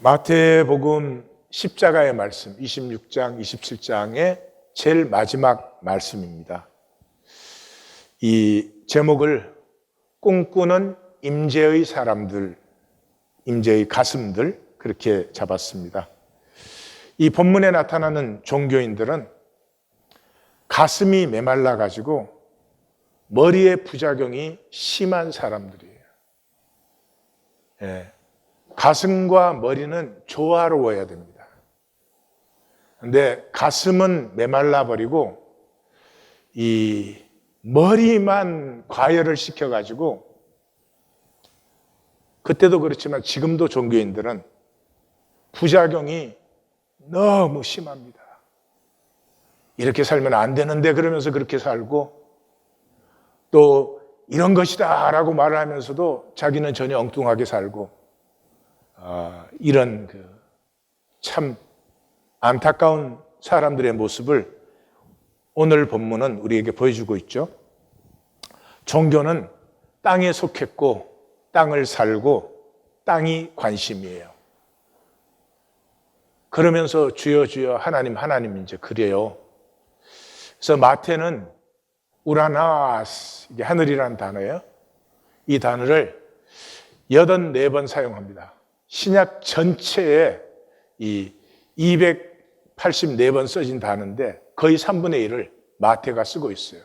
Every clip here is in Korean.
마태복음 십자가의 말씀 26장, 27장의 제일 마지막 말씀입니다. 이 제목을 꿈꾸는 임재의 사람들, 임재의 가슴들 그렇게 잡았습니다. 이 본문에 나타나는 종교인들은 가슴이 메말라 가지고 머리에 부작용이 심한 사람들이에요. 예. 가슴과 머리는 조화로워야 됩니다. 그런데 가슴은 메말라 버리고 이 머리만 과열을 시켜가지고, 그때도 그렇지만 지금도 종교인들은 부작용이 너무 심합니다. 이렇게 살면 안 되는데 그러면서 그렇게 살고, 또 이런 것이다 라고 말을 하면서도 자기는 전혀 엉뚱하게 살고, 이런 참 안타까운 사람들의 모습을 오늘 본문은 우리에게 보여주고 있죠. 종교는 땅에 속했고 땅을 살고 땅이 관심이에요. 그러면서 주여 주여 하나님 하나님 이제 그래요. 그래서 마태는 우라나스, 이게 하늘이라는 단어예요. 이 단어를 84번 사용합니다. 신약 전체에 이 284번 써진 단어인데 거의 3분의 1을 마태가 쓰고 있어요.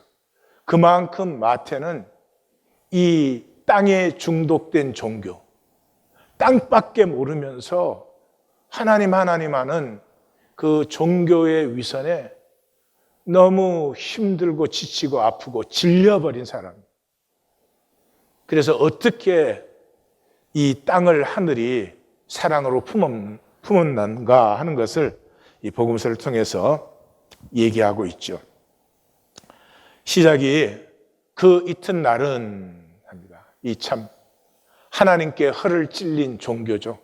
그만큼 마태는 이 땅에 중독된 종교, 땅밖에 모르면서 하나님 하나님 하는 그 종교의 위선에 너무 힘들고 지치고 아프고 질려버린 사람. 그래서 어떻게 이 땅을 하늘이 사랑으로 품었는가 하는 것을 이 복음서를 통해서 얘기하고 있죠. 시작이 그 이튿날은 합니다. 이 참 하나님께 허를 찔린 종교죠.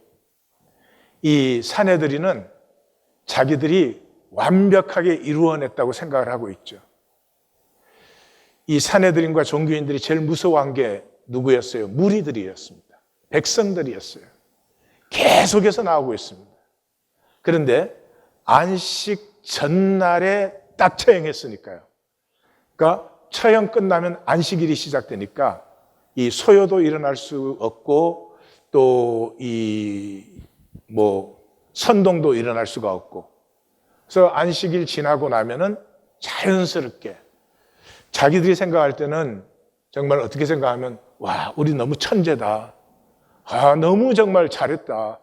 이 사내들이는 자기들이 완벽하게 이루어냈다고 생각을 하고 있죠. 이 사내들인과 종교인들이 제일 무서워한 게 누구였어요? 무리들이었습니다. 백성들이었어요. 계속해서 나오고 있습니다. 그런데 안식 전날에 딱 처형했으니까요. 그러니까 처형 끝나면 안식일이 시작되니까 이 소요도 일어날 수 없고 또 선동도 일어날 수가 없고, 그래서 안식일 지나고 나면은 자연스럽게 자기들이 생각할 때는 정말 어떻게 생각하면 와, 우리 너무 천재다. 너무 정말 잘했다.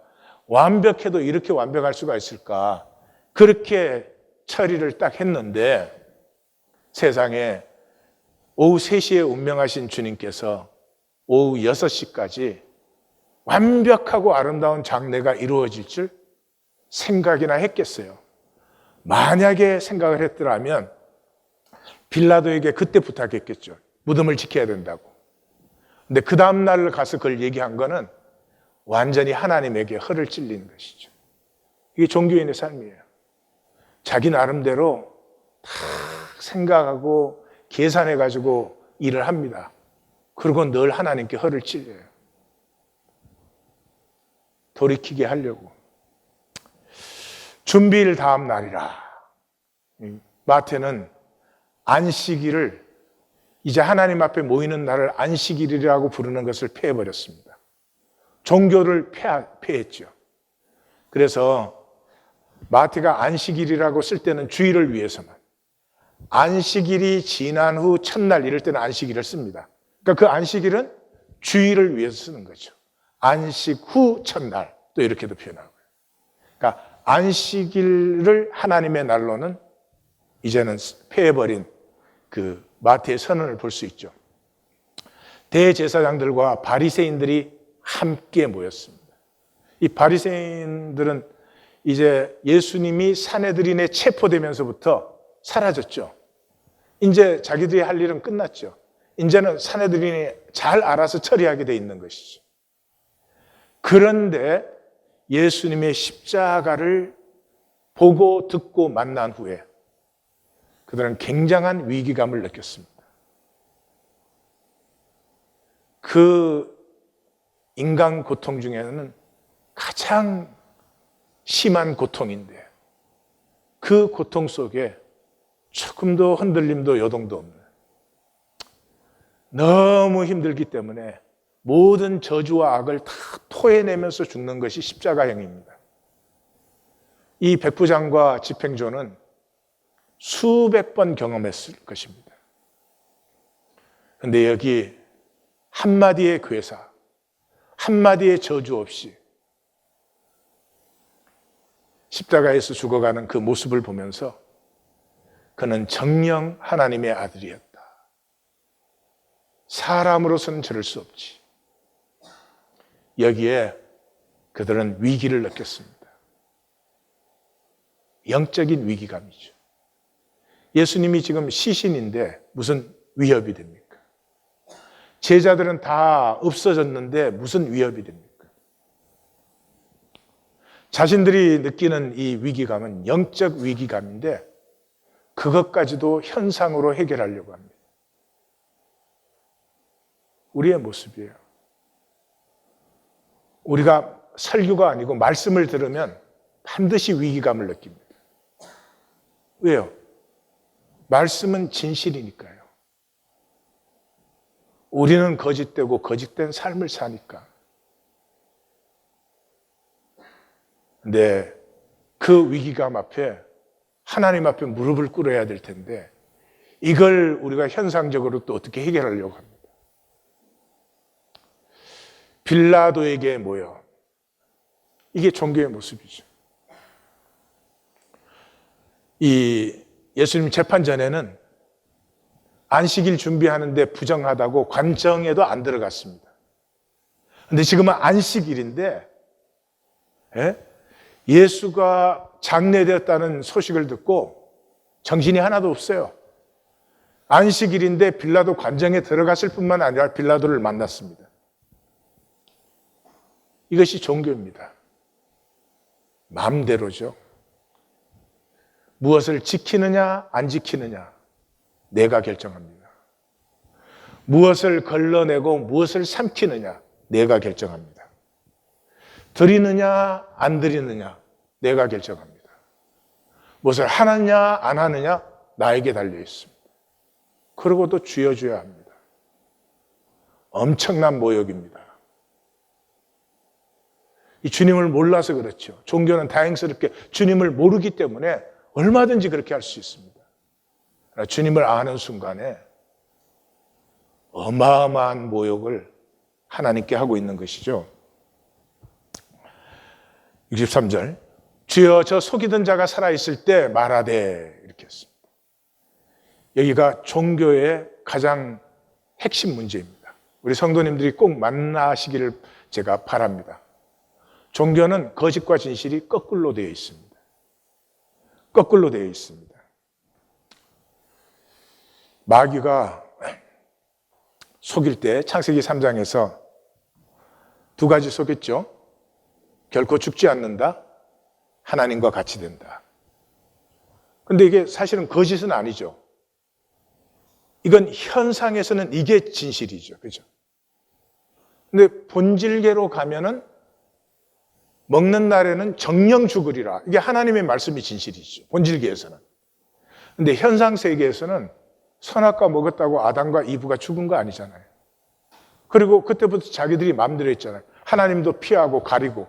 완벽해도 이렇게 완벽할 수가 있을까? 그렇게 처리를 딱 했는데 세상에 오후 3시에 운명하신 주님께서 오후 6시까지 완벽하고 아름다운 장례가 이루어질 줄 생각이나 했겠어요. 만약에 생각을 했더라면 빌라도에게 그때 부탁했겠죠. 무덤을 지켜야 된다고. 근데 그 다음 날 가서 그걸 얘기한 거는 완전히 하나님에게 허를 찔리는 것이죠. 이게 종교인의 삶이에요. 자기 나름대로 다 생각하고 계산해가지고 일을 합니다. 그리고 늘 하나님께 허를 찔려요. 돌이키게 하려고. 준비일 다음 날이라. 마태는 안식일을, 이제 하나님 앞에 모이는 날을 안식일이라고 부르는 것을 폐해버렸습니다. 종교를 폐했죠. 그래서 마태가 안식일이라고 쓸 때는 주일을 위해서만, 안식일이 지난 후 첫날 이럴 때는 안식일을 씁니다. 그러니까 그 안식일은 주일을 위해서 쓰는 거죠. 안식 후 첫날, 또 이렇게도 표현하고요. 그러니까 안식일을 하나님의 날로는 이제는 폐해버린 그 마태의 선언을 볼 수 있죠. 대제사장들과 바리새인들이 함께 모였습니다. 이 바리새인들은 이제 예수님이 사내들인에 체포되면서부터 사라졌죠. 이제 자기들이 할 일은 끝났죠. 이제는 사내들인이 잘 알아서 처리하게 돼 있는 것이죠. 그런데 예수님의 십자가를 보고 듣고 만난 후에 그들은 굉장한 위기감을 느꼈습니다. 그 인간 고통 중에는 가장 심한 고통인데 그 고통 속에 조금도 흔들림도 요동도 없는, 너무 힘들기 때문에 모든 저주와 악을 다 토해내면서 죽는 것이 십자가형입니다. 이 백부장과 집행조는 수백 번 경험했을 것입니다. 그런데 여기 한마디의 괴사, 한마디의 저주 없이 십자가에서 죽어가는 그 모습을 보면서 그는 정녕 하나님의 아들이었다. 사람으로서는 저럴 수 없지. 여기에 그들은 위기를 느꼈습니다. 영적인 위기감이죠. 예수님이 지금 시신인데 무슨 위협이 됩니까? 제자들은 다 없어졌는데 무슨 위협이 됩니까? 자신들이 느끼는 이 위기감은 영적 위기감인데 그것까지도 현상으로 해결하려고 합니다. 우리의 모습이에요. 우리가 설교가 아니고 말씀을 들으면 반드시 위기감을 느낍니다. 왜요? 말씀은 진실이니까요. 우리는 거짓되고 거짓된 삶을 사니까. 근데 그 위기감 앞에 하나님 앞에 무릎을 꿇어야 될 텐데 이걸 우리가 현상적으로 또 어떻게 해결하려고 합니다. 빌라도에게 모여. 이게 종교의 모습이죠. 이 예수님 재판 전에는 안식일 준비하는데 부정하다고 관정에도 안 들어갔습니다. 그런데 지금은 안식일인데 예수가 장례되었다는 소식을 듣고 정신이 하나도 없어요. 안식일인데 빌라도 관정에 들어갔을 뿐만 아니라 빌라도를 만났습니다. 이것이 종교입니다. 마음대로죠. 무엇을 지키느냐 안 지키느냐 내가 결정합니다. 무엇을 걸러내고 무엇을 삼키느냐 내가 결정합니다. 드리느냐 안 드리느냐 내가 결정합니다. 무엇을 하느냐 안 하느냐 나에게 달려 있습니다. 그러고도 쥐어줘야 합니다. 엄청난 모욕입니다. 이 주님을 몰라서 그렇죠. 종교는 다행스럽게 주님을 모르기 때문에 얼마든지 그렇게 할 수 있습니다. 주님을 아는 순간에 어마어마한 모욕을 하나님께 하고 있는 것이죠. 63절 주여 저 속이던 자가 살아있을 때 말하되 이렇게 했습니다. 여기가 종교의 가장 핵심 문제입니다. 우리 성도님들이 꼭 만나시기를 제가 바랍니다. 종교는 거짓과 진실이 거꾸로 되어 있습니다. 거꾸로 되어 있습니다. 마귀가 속일 때 창세기 3장에서 두 가지 속였죠. 결코 죽지 않는다. 하나님과 같이 된다. 그런데 이게 사실은 거짓은 아니죠. 이건 현상에서는 이게 진실이죠. 그죠? 근데 본질계로 가면은 먹는 날에는 정령 죽으리라. 이게 하나님의 말씀이 진실이죠. 본질계에서는. 근데 현상 세계에서는 선악과 먹었다고 아담과 이브가 죽은 거 아니잖아요. 그리고 그때부터 자기들이 마음대로 했잖아요. 하나님도 피하고 가리고.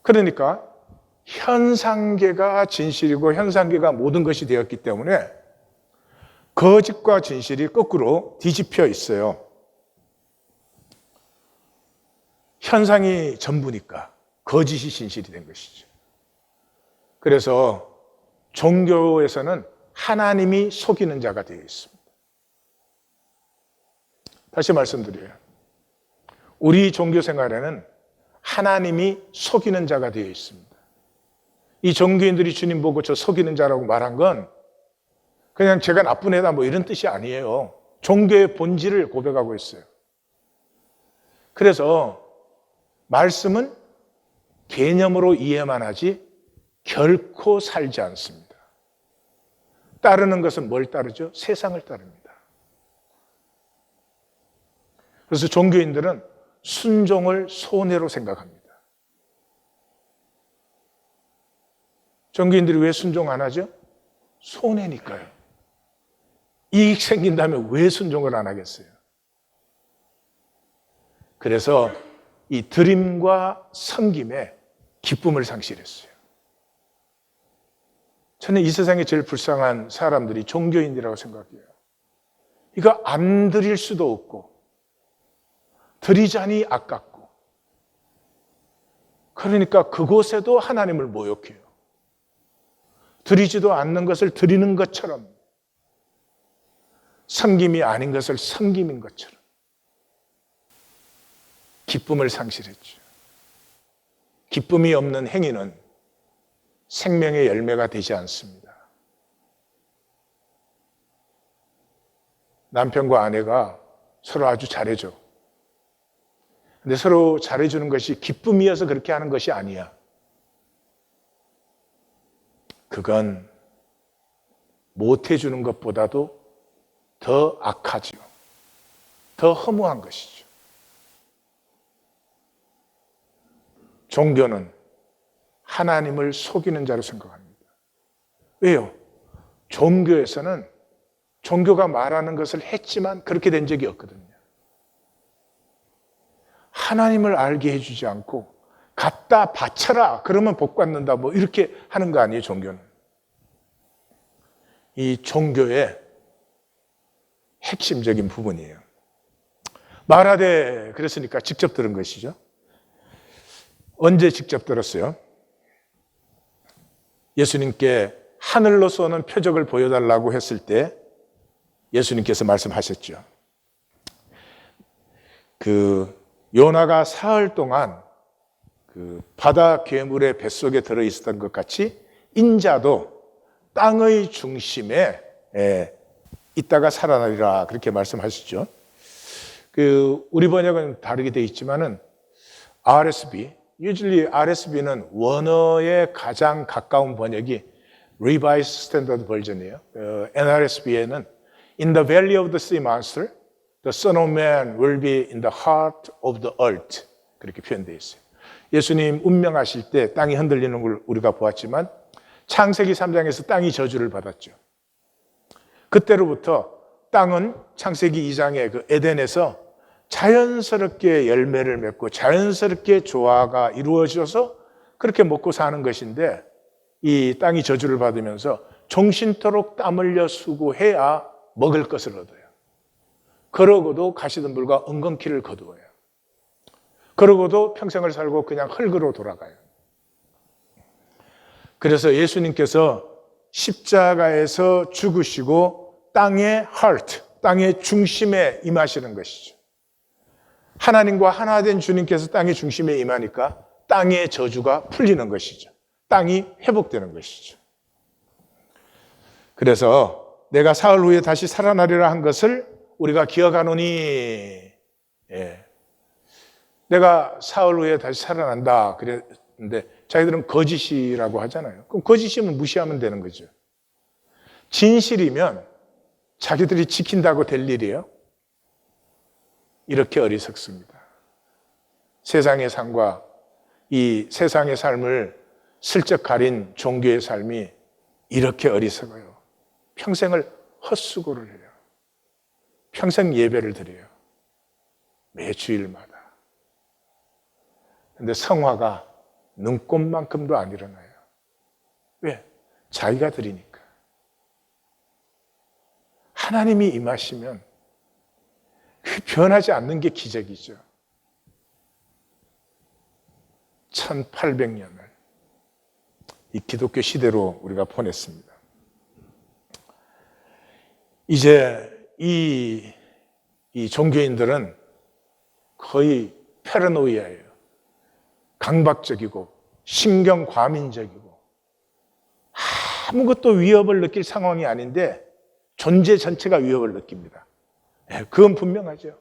그러니까 현상계가 진실이고 현상계가 모든 것이 되었기 때문에 거짓과 진실이 거꾸로 뒤집혀 있어요. 현상이 전부니까 거짓이 진실이 된 것이죠. 그래서 종교에서는 하나님이 속이는 자가 되어 있습니다. 다시 말씀드려요. 우리 종교 생활에는 하나님이 속이는 자가 되어 있습니다. 이 종교인들이 주님 보고 저 속이는 자라고 말한 건 그냥 제가 나쁜 애다 뭐 이런 뜻이 아니에요. 종교의 본질을 고백하고 있어요. 그래서 말씀은 개념으로 이해만 하지 결코 살지 않습니다. 따르는 것은 뭘 따르죠? 세상을 따릅니다. 그래서 종교인들은 순종을 손해로 생각합니다. 종교인들이 왜 순종 안 하죠? 손해니까요. 이익 생긴다면 왜 순종을 안 하겠어요? 그래서 이 드림과 섬김에 기쁨을 상실했어요. 저는 이 세상에 제일 불쌍한 사람들이 종교인이라고 생각해요. 이거 안 드릴 수도 없고 드리자니 아깝고, 그러니까 그곳에도 하나님을 모욕해요. 드리지도 않는 것을 드리는 것처럼, 섬김이 아닌 것을 섬김인 것처럼 기쁨을 상실했죠. 기쁨이 없는 행위는 생명의 열매가 되지 않습니다. 남편과 아내가 서로 아주 잘해줘. 근데 서로 잘해주는 것이 기쁨이어서 그렇게 하는 것이 아니야. 그건 못해주는 것보다도 더 악하지요. 더 허무한 것이죠. 종교는 하나님을 속이는 자로 생각합니다. 왜요? 종교에서는 종교가 말하는 것을 했지만 그렇게 된 적이 없거든요. 하나님을 알게 해주지 않고 갖다 바쳐라, 그러면 복 받는다, 뭐 이렇게 하는 거 아니에요, 종교는. 이 종교의 핵심적인 부분이에요. 말하되 그랬으니까 직접 들은 것이죠. 언제 직접 들었어요? 예수님께 하늘로서 오는 표적을 보여달라고 했을 때 예수님께서 말씀하셨죠. 요나가 사흘 동안 바다 괴물의 뱃속에 들어있었던 것 같이 인자도 땅의 중심에 있다가 살아나리라, 그렇게 말씀하시죠. 우리 번역은 다르게 되어 있지만은 usually RSV는 원어에 가장 가까운 번역이 Revised Standard Version이에요. NRSV에는 In the valley of the sea monster, the Son of Man will be in the heart of the earth. 그렇게 표현되어 있어요. 예수님 운명하실 때 땅이 흔들리는 걸 우리가 보았지만 창세기 3장에서 땅이 저주를 받았죠. 그때로부터 땅은 창세기 2장의 그 에덴에서 자연스럽게 열매를 맺고 자연스럽게 조화가 이루어져서 그렇게 먹고 사는 것인데, 이 땅이 저주를 받으면서 종신토록 땀 흘려 수고해야 먹을 것을 얻어요. 그러고도 가시덤불과 엉겅퀴를 거두어요. 그러고도 평생을 살고 그냥 흙으로 돌아가요. 그래서 예수님께서 십자가에서 죽으시고 땅의 heart, 땅의 중심에 임하시는 것이죠. 하나님과 하나 된 주님께서 땅의 중심에 임하니까 땅의 저주가 풀리는 것이죠. 땅이 회복되는 것이죠. 그래서 내가 사흘 후에 다시 살아나리라 한 것을 우리가 기억하노니, 내가 사흘 후에 다시 살아난다 그랬는데 자기들은 거짓이라고 하잖아요. 그럼 거짓이면 무시하면 되는 거죠. 진실이면 자기들이 지킨다고 될 일이에요. 이렇게 어리석습니다. 세상의 삶과 이 세상의 삶을 슬쩍 가린 종교의 삶이 이렇게 어리석어요. 평생을 헛수고를 해요. 평생 예배를 드려요. 매 주일마다. 근데 성화가 눈꽃만큼도 안 일어나요. 왜? 자기가 드리니까. 하나님이 임하시면 변하지 않는 게 기적이죠. 1800년을 이 기독교 시대로 우리가 보냈습니다. 이제 이 종교인들은 거의 패러노이아예요. 강박적이고 신경과민적이고 아무것도 위협을 느낄 상황이 아닌데 존재 전체가 위협을 느낍니다. 그건 분명하죠.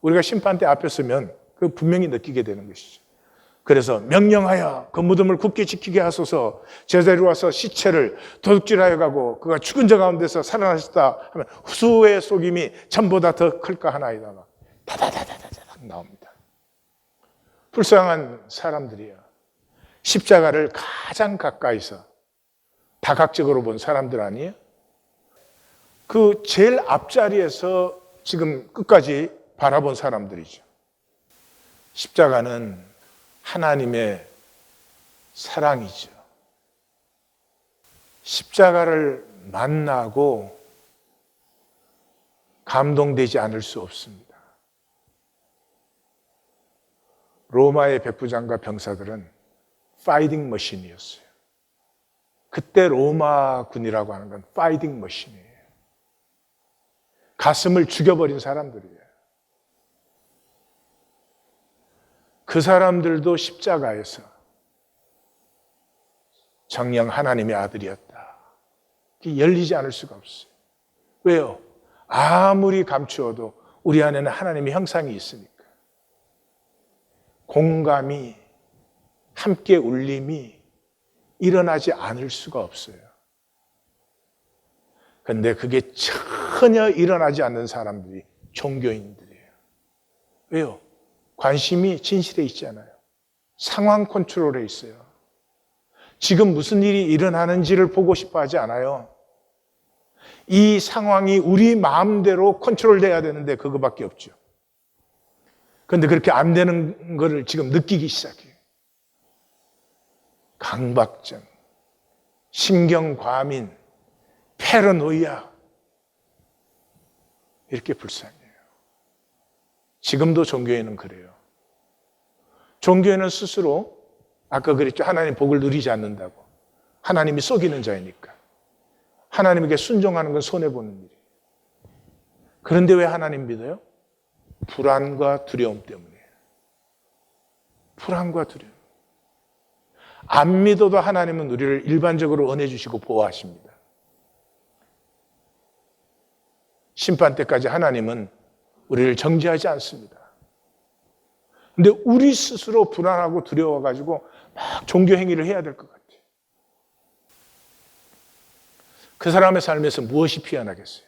우리가 심판대 앞에 서면 그 분명히 느끼게 되는 것이죠. 그래서 명령하여 그 무덤을 굳게 지키게 하소서, 제자리 와서 시체를 도둑질하여 가고 그가 죽은 자 가운데서 살아나셨다 하면 후수의 속임이 전보다 더 클까 하나이다가 다다다다다닥 나옵니다. 불쌍한 사람들이에요. 십자가를 가장 가까이서 다각적으로 본 사람들 아니에요? 그 제일 앞자리에서 지금 끝까지 바라본 사람들이죠. 십자가는 하나님의 사랑이죠. 십자가를 만나고 감동되지 않을 수 없습니다. 로마의 백부장과 병사들은 파이팅 머신이었어요. 그때 로마 군이라고 하는 건 파이팅 머신이에요. 가슴을 죽여버린 사람들이에요. 그 사람들도 십자가에서 정녕 하나님의 아들이었다. 열리지 않을 수가 없어요. 왜요? 아무리 감추어도 우리 안에는 하나님의 형상이 있으니까. 공감이, 함께 울림이 일어나지 않을 수가 없어요. 그런데 그게 전혀 일어나지 않는 사람들이 종교인들이에요. 왜요? 관심이 진실에 있지 않아요. 상황 컨트롤에 있어요. 지금 무슨 일이 일어나는지를 보고 싶어 하지 않아요. 이 상황이 우리 마음대로 컨트롤돼야 되는데 그거밖에 없죠. 그런데 그렇게 안 되는 거를 지금 느끼기 시작해요. 강박증, 신경과민, 패러노이아, 이렇게 불쌍해요. 지금도 종교에는 그래요. 종교에는 스스로 아까 그랬죠. 하나님 복을 누리지 않는다고. 하나님이 속이는 자이니까. 하나님에게 순종하는 건 손해보는 일이에요. 그런데 왜 하나님 믿어요? 불안과 두려움 때문이에요. 불안과 두려움. 안 믿어도 하나님은 우리를 일반적으로 은혜 주시고 보호하십니다. 심판 때까지 하나님은 우리를 정죄하지 않습니다. 근데 우리 스스로 불안하고 두려워가지고 막 종교 행위를 해야 될 것 같아요. 그 사람의 삶에서 무엇이 피어나겠어요?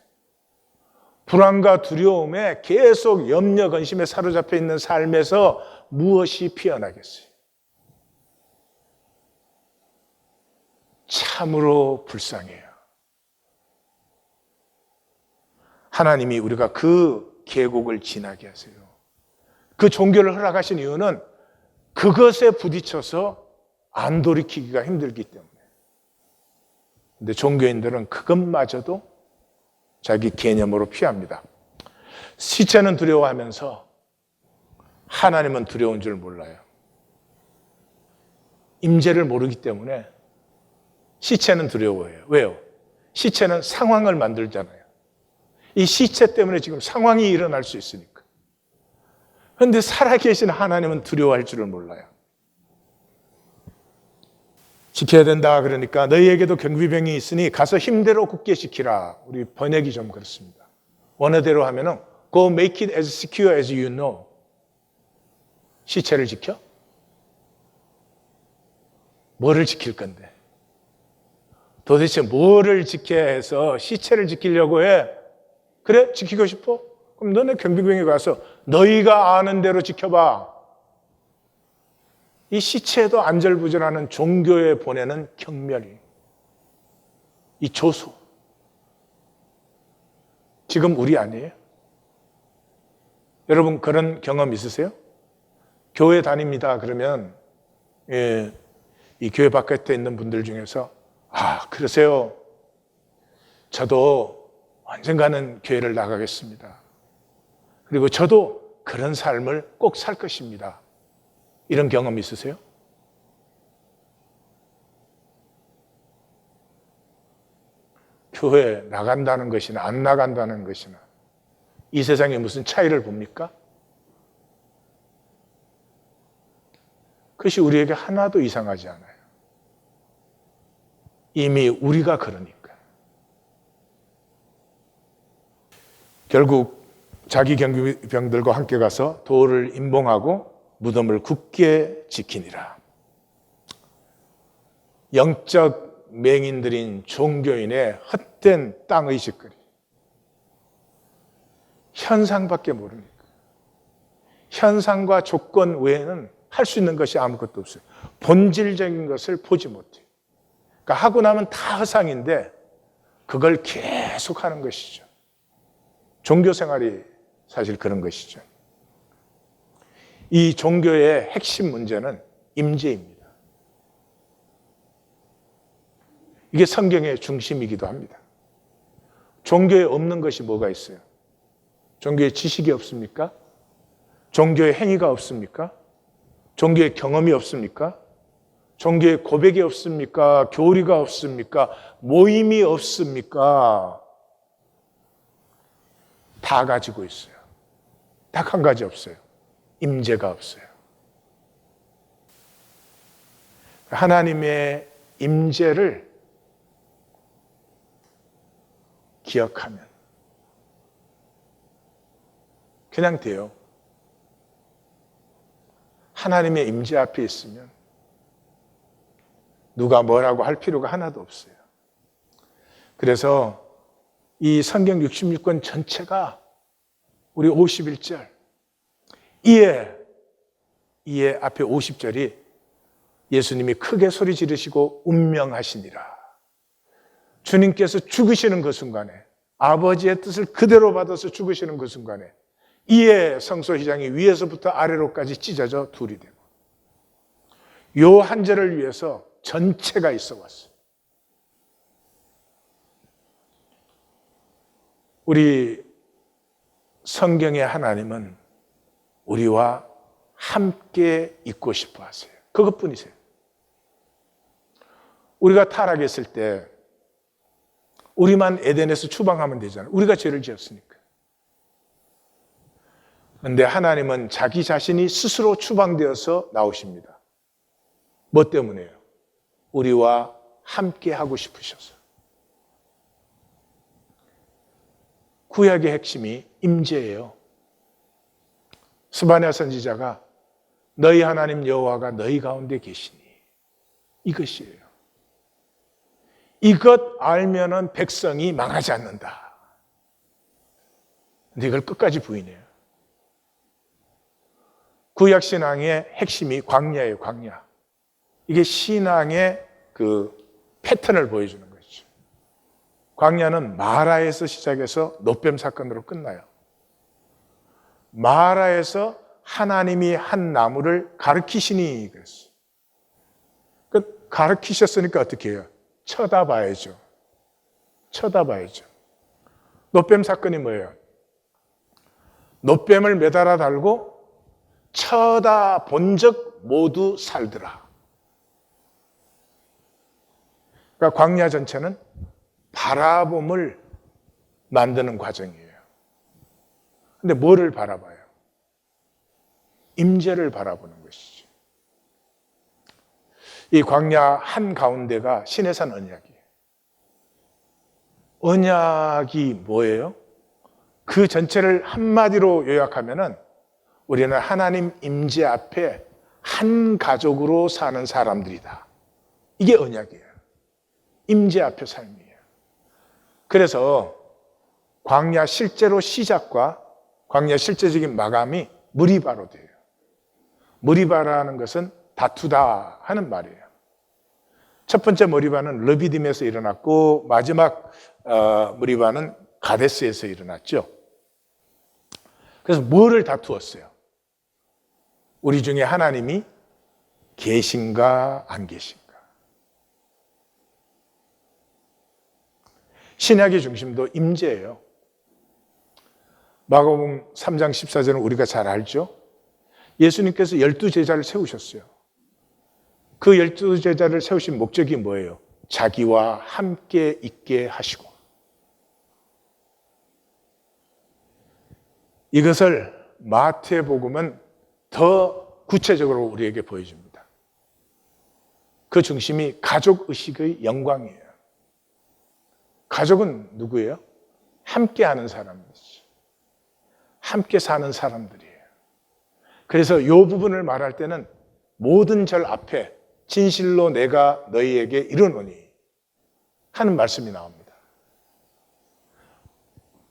불안과 두려움에 계속 염려, 근심에 사로잡혀 있는 삶에서 무엇이 피어나겠어요? 참으로 불쌍해요. 하나님이 우리가 그 계곡을 지나게 하세요. 그 종교를 허락하신 이유는 그것에 부딪혀서 안 돌이키기가 힘들기 때문에. 근데 종교인들은 그것마저도 자기 개념으로 피합니다. 시체는 두려워하면서 하나님은 두려운 줄 몰라요. 임재를 모르기 때문에 시체는 두려워해요. 왜요? 시체는 상황을 만들잖아요. 이 시체 때문에 지금 상황이 일어날 수 있으니까. 그런데 살아계신 하나님은 두려워할 줄을 몰라요. 지켜야 된다 그러니까 너희에게도 경비병이 있으니 가서 힘대로 굳게 지키라. 우리 번역이 좀 그렇습니다. 원어대로 하면은 Go make it as secure as you know. 시체를 지켜? 뭐를 지킬 건데? 도대체 뭐를 지켜야 해서 시체를 지키려고 해? 그래? 지키고 싶어? 그럼 너네 경비병에 가서 너희가 아는 대로 지켜봐. 이 시체도 안절부절하는 종교에 보내는 경멸이, 이 조소. 지금 우리 아니에요? 여러분 그런 경험 있으세요? 교회 다닙니다 그러면 이 교회 바깥에 있는 분들 중에서 그러세요. 저도 언젠가는 교회를 나가겠습니다. 그리고 저도 그런 삶을 꼭 살 것입니다. 이런 경험 있으세요? 교회 나간다는 것이나 안 나간다는 것이나 이 세상에 무슨 차이를 봅니까? 그것이 우리에게 하나도 이상하지 않아요. 이미 우리가 그러니까. 결국 자기 경비병들과 함께 가서 돌을 임봉하고 무덤을 굳게 지키니라. 영적 맹인들인 종교인의 헛된 땅의식거리. 현상밖에 모르니까. 현상과 조건 외에는 할 수 있는 것이 아무것도 없어요. 본질적인 것을 보지 못해요. 그러니까 하고 나면 다 허상인데 그걸 계속 하는 것이죠. 종교 생활이 사실 그런 것이죠. 이 종교의 핵심 문제는 임재입니다. 이게 성경의 중심이기도 합니다. 종교에 없는 것이 뭐가 있어요? 종교에 지식이 없습니까? 종교에 행위가 없습니까? 종교에 경험이 없습니까? 종교에 고백이 없습니까? 교리가 없습니까? 모임이 없습니까? 다 가지고 있어요. 딱 한 가지 없어요. 임재가 없어요. 하나님의 임재를 기억하면 그냥 돼요. 하나님의 임재 앞에 있으면 누가 뭐라고 할 필요가 하나도 없어요. 그래서 이 성경 66권 전체가 우리 51절 이에 앞에 50절이 예수님이 크게 소리 지르시고 운명하시니라. 주님께서 죽으시는 그 순간에 아버지의 뜻을 그대로 받아서 죽으시는 그 순간에 이에 성소휘장이 위에서부터 아래로까지 찢어져 둘이 되고 요 한 절을 위해서 전체가 있어 왔어요. 우리 성경의 하나님은 우리와 함께 있고 싶어 하세요. 그것뿐이세요. 우리가 타락했을 때 우리만 에덴에서 추방하면 되잖아요. 우리가 죄를 지었으니까. 그런데 하나님은 자기 자신이 스스로 추방되어서 나오십니다. 뭐 때문에요? 우리와 함께 하고 싶으셔서. 구약의 핵심이 임재예요. 스바냐 선지자가 너희 하나님 여호와가 너희 가운데 계시니 이것이에요. 이것 알면은 백성이 망하지 않는다. 근데 이걸 끝까지 부인해요. 구약 신앙의 핵심이 광야예요, 광야. 이게 신앙의 그 패턴을 보여주는 것이죠. 광야는 마라에서 시작해서 놋뱀 사건으로 끝나요. 마라에서 하나님이 한 나무를 가르치시니 그랬어요. 가르치셨으니까 어떻게 해요? 쳐다봐야죠. 쳐다봐야죠. 놋뱀 사건이 뭐예요? 놋뱀을 매달아 달고 쳐다본 적 모두 살더라. 그러니까 광야 전체는 바라봄을 만드는 과정이에요. 근데 뭐를 바라봐요? 임재를 바라보는 것이죠. 이 광야 한가운데가 시내산 언약이에요. 언약이 뭐예요? 그 전체를 한마디로 요약하면은 우리는 하나님 임재 앞에 한 가족으로 사는 사람들이다. 이게 언약이에요. 임재 앞에 삶이에요. 그래서 광야 실제로 시작과 광야 실제적인 마감이 무리바로 돼요. 무리바라는 것은 다투다 하는 말이에요. 첫 번째 무리바는 르비딤에서 일어났고 마지막 무리바는 가데스에서 일어났죠. 그래서 뭐를 다투었어요? 우리 중에 하나님이 계신가 안 계신가? 신약의 중심도 임재예요. 마가복음 3장 14절은 우리가 잘 알죠? 예수님께서 12제자를 세우셨어요. 그 12제자를 세우신 목적이 뭐예요? 자기와 함께 있게 하시고. 이것을 마태복음은 더 구체적으로 우리에게 보여줍니다. 그 중심이 가족의식의 영광이에요. 가족은 누구예요? 함께 하는 사람이죠. 함께 사는 사람들이에요. 그래서 이 부분을 말할 때는 모든 절 앞에 진실로 내가 너희에게 이르노니 하는 말씀이 나옵니다.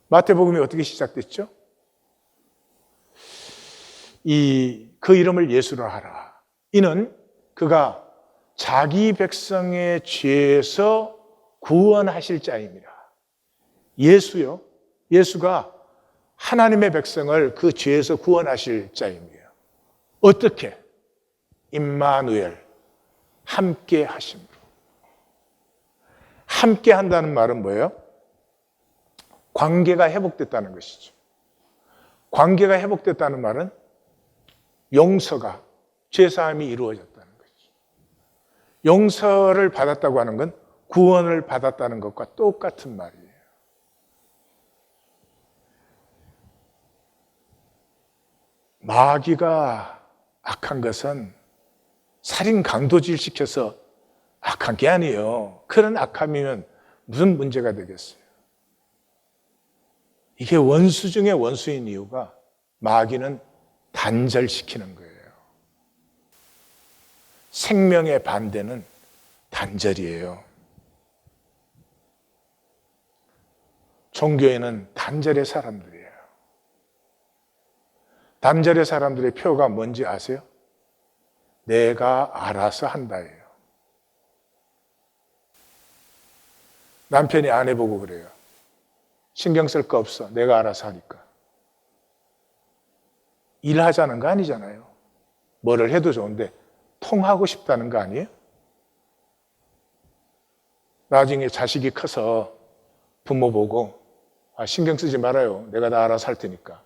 마태복음이 어떻게 시작됐죠? 그 이름을 예수로 하라. 이는 그가 자기 백성의 죄에서 구원하실 자입니다. 예수요. 예수가 하나님의 백성을 그 죄에서 구원하실 자입니다. 어떻게? 임마누엘, 함께 하심으로. 함께 한다는 말은 뭐예요? 관계가 회복됐다는 것이죠. 관계가 회복됐다는 말은 용서가, 죄사함이 이루어졌다는 것이죠. 용서를 받았다고 하는 건 구원을 받았다는 것과 똑같은 말이에요. 마귀가 악한 것은 살인 강도질 시켜서 악한 게 아니에요. 그런 악함이면 무슨 문제가 되겠어요? 이게 원수 중에 원수인 이유가 마귀는 단절시키는 거예요. 생명의 반대는 단절이에요. 종교에는 단절의 사람들이에요. 단절의 사람들의 표가 뭔지 아세요? 내가 알아서 한다예요. 남편이 아내 보고 그래요. 신경 쓸 거 없어. 내가 알아서 하니까. 일하자는 거 아니잖아요. 뭐를 해도 좋은데 통하고 싶다는 거 아니에요? 나중에 자식이 커서 부모 보고 신경 쓰지 말아요. 내가 다 알아서 할 테니까.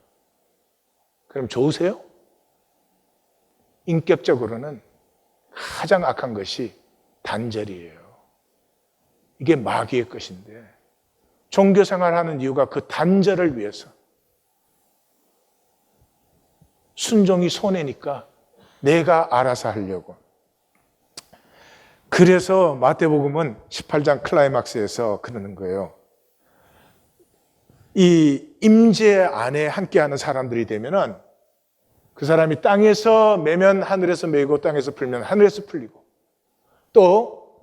그럼 좋으세요? 인격적으로는 가장 악한 것이 단절이에요. 이게 마귀의 것인데 종교 생활하는 이유가 그 단절을 위해서. 순종이 손해니까 내가 알아서 하려고. 그래서 마태복음은 18장 클라이막스에서 그러는 거예요. 이 임재 안에 함께하는 사람들이 되면은 그 사람이 땅에서 매면 하늘에서 매고 땅에서 풀면 하늘에서 풀리고 또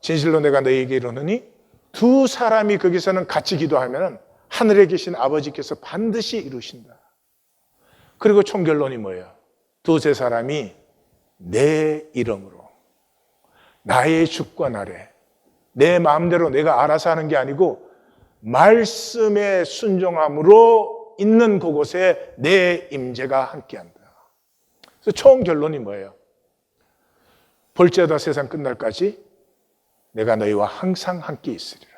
진실로 내가 너희에게 이르노니 두 사람이 거기서는 같이 기도하면 하늘에 계신 아버지께서 반드시 이루신다. 그리고 총결론이 뭐예요? 두세 사람이 내 이름으로 나의 주권 아래 내 마음대로 내가 알아서 하는 게 아니고 말씀에 순종함으로 있는 그곳에 내 임재가 함께한다. 그래서 총결론이 뭐예요? 볼지어다 세상 끝날까지 내가 너희와 항상 함께 있으리라.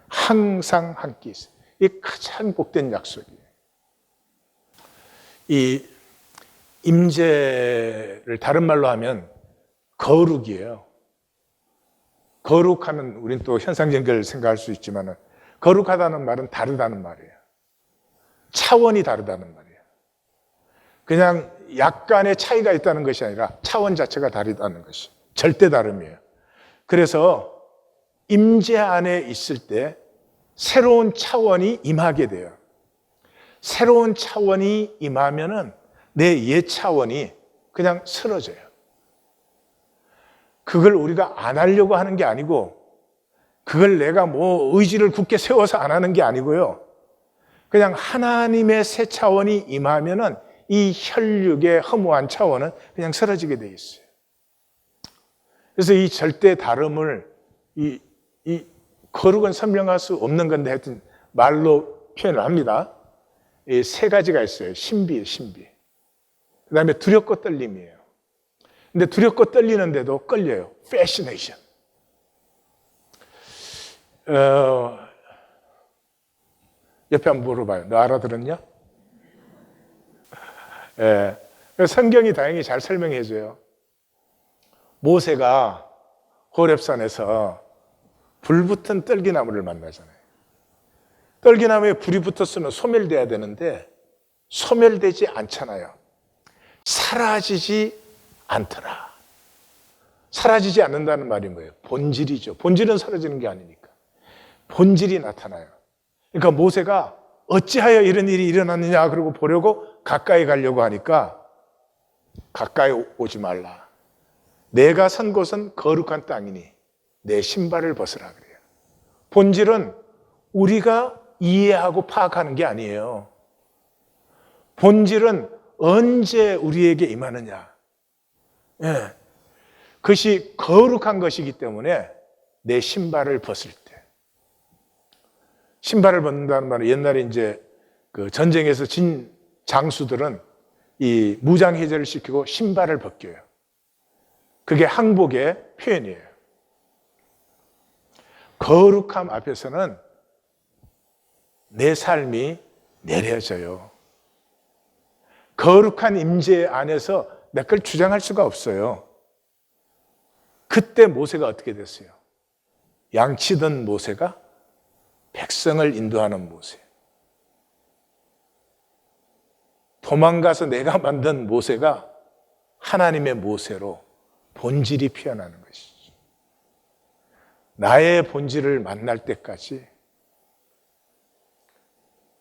항상 함께 있으리라. 이게 가장 복된 약속이에요. 이 임재를 다른 말로 하면 거룩이에요. 거룩하면 우리는 또 현상적인 걸 생각할 수 있지만 거룩하다는 말은 다르다는 말이에요. 차원이 다르다는 말이에요. 그냥 약간의 차이가 있다는 것이 아니라 차원 자체가 다르다는 것이 절대 다름이에요. 그래서 임재 안에 있을 때 새로운 차원이 임하게 돼요. 새로운 차원이 임하면은 내 옛 차원이 그냥 쓰러져요. 그걸 우리가 안 하려고 하는 게 아니고 그걸 내가 뭐 의지를 굳게 세워서 안 하는 게 아니고요. 그냥 하나님의 새 차원이 임하면은 이 혈육의 허무한 차원은 그냥 쓰러지게 돼 있어요. 그래서 이 절대 다름을 이 거룩은 설명할 수 없는 건데 하여튼 말로 표현을 합니다. 이 세 가지가 있어요. 신비예요, 신비. 그 다음에 두렵고 떨림이에요. 근데 두렵고 떨리는데도 끌려요. 패시네이션. 옆에 한번 물어봐요. 너 알아들었냐? 예. 성경이 다행히 잘 설명해 줘요. 모세가 호렙산에서 불붙은 떨기나무를 만나잖아요. 떨기나무에 불이 붙었으면 소멸돼야 되는데 소멸되지 않잖아요. 사라지지 않더라. 사라지지 않는다는 말이 뭐예요? 본질이죠. 본질은 사라지는 게 아니니까. 본질이 나타나요. 그러니까 모세가 어찌하여 이런 일이 일어났느냐 그러고 보려고 가까이 가려고 하니까 가까이 오지 말라. 내가 선 곳은 거룩한 땅이니 내 신발을 벗으라 그래요. 본질은 우리가 이해하고 파악하는 게 아니에요. 본질은 언제 우리에게 임하느냐? 예. 그것이 거룩한 것이기 때문에 내 신발을 벗을 때, 신발을 벗는다는 말은 옛날에 이제 그 전쟁에서 진 장수들은 이 무장 해제를 시키고 신발을 벗겨요. 그게 항복의 표현이에요. 거룩함 앞에서는 내 삶이 내려져요. 거룩한 임재 안에서 내 걸 주장할 수가 없어요. 그때 모세가 어떻게 됐어요? 양치던 모세가 백성을 인도하는 모세. 도망가서 내가 만든 모세가 하나님의 모세로 본질이 피어나는 것이죠. 나의 본질을 만날 때까지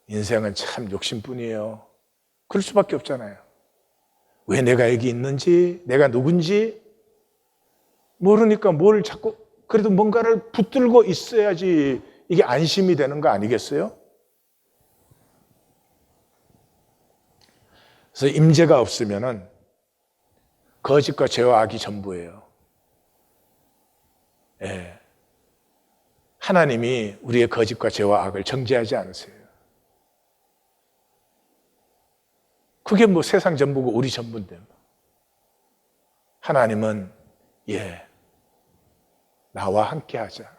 인생은 참 욕심뿐이에요. 그럴 수밖에 없잖아요. 왜 내가 여기 있는지, 내가 누군지 모르니까 뭘 자꾸, 그래도 뭔가를 붙들고 있어야지 이게 안심이 되는 거 아니겠어요? 그래서 임재가 없으면은 거짓과 죄와 악이 전부예요. 예. 하나님이 우리의 거짓과 죄와 악을 정죄하지 않으세요. 그게 뭐 세상 전부고 우리 전부인데. 하나님은 나와 함께 하자.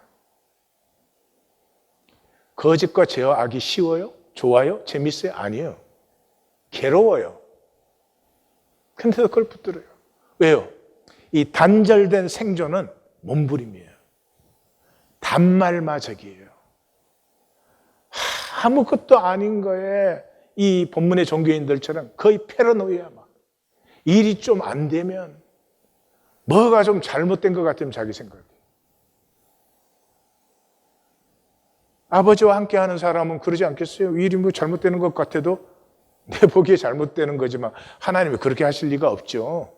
거짓과 죄와 악이 쉬워요? 좋아요? 재밌어요? 아니에요. 괴로워요. 근데도 그걸 붙들어요. 왜요? 이 단절된 생존은 몸부림이에요. 단말마적이에요. 아무것도 아닌 거에 이 본문의 종교인들처럼 거의 패러노이아 막. 일이 좀 안 되면 뭐가 좀 잘못된 것 같으면 자기 생각이. 아버지와 함께 하는 사람은 그러지 않겠어요? 일이 뭐 잘못되는 것 같아도 내 보기에 잘못되는 거지만 하나님이 그렇게 하실 리가 없죠.